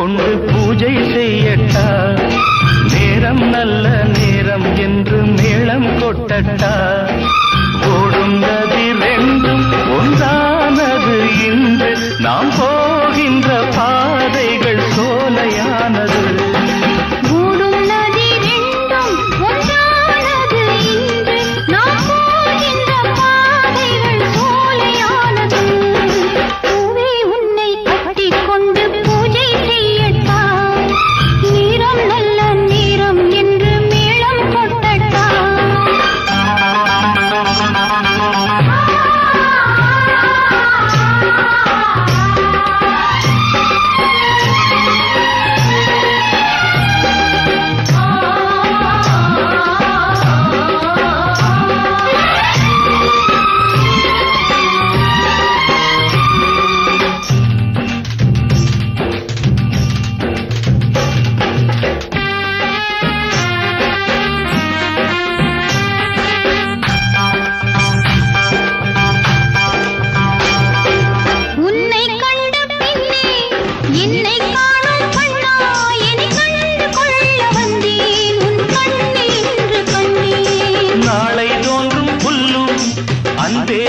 கொண்டு பூஜை செய்யட்டா, நேரம் நல்ல நேரம் என்று மேளம் கொட்டட்டா, ஓடும் நதி ரெண்டும் ஒன்றானது இன்று, நாம் போகின்ற பாதைகள் சோலையானது.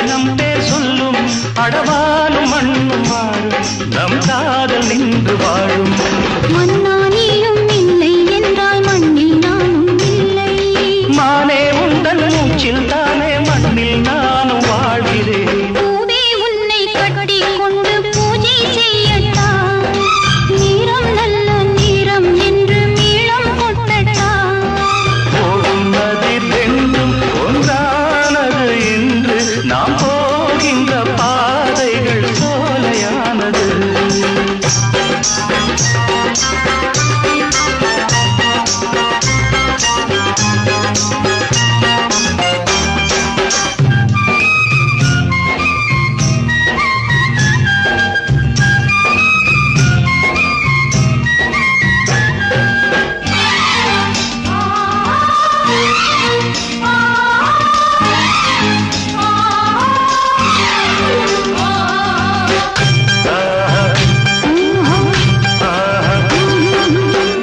நம் பேர் சொல்லும் அடவாலும் மண்ணும் வாழும், நம் காதல் நின்று வாழும். மண்ணானியும் இல்லை என்றால் மண்ணில் நானும் இல்லை. மானே உந்தன் மூச்சில் தானே மண்ணில் நானும் வாழ்கிறேன். பூவே உன்னை கட்டி கொண்டு பூஜை செய்யட்டா, நீரம் நல்ல நீரம் என்று மேளம் கொட்டட்டா, போகும் நதி ரெண்டும் ஒன்றானது என்று, நாம் போகின்ற பாதைகள் சோலையானது.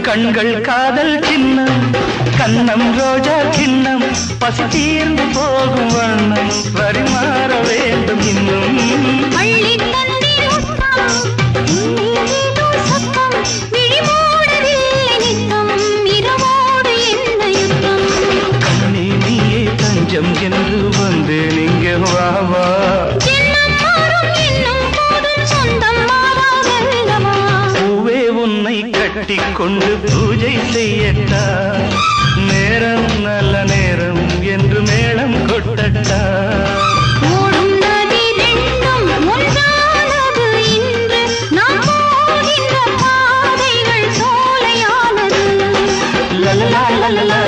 கண்கள் காதல் சின்னம், கண்ணம் ரோஜா கிண்ணம், பசி தீர்ந்து போகும் வண்ணம் பரிமாற வேண்டும் இன்னும். அள்ளி தண்ணீர் முத்தம், ஏதோ சத்தம், விழி மூடவில்லை நித்தம், இரவோடு என்ன யுத்தம். கண்ணே நீயே தஞ்சம் என்று வந்து நீங்க வாவா, ஜென்மம் மாறும் என்னும் போது சொந்தம் மாறாதல்லவா. பூவே உன்னை கட்டி கொண்டு பூஜை செய்யட்டா, நேரம் நல்ல நேரம் என்று மேளம் கொட்டட்டா, ஓடும் நதி ரெண்டும் ஒன்றானது இன்று, நாம் போகின்ற பாதைகள் சோலையானது. லலலா லலலா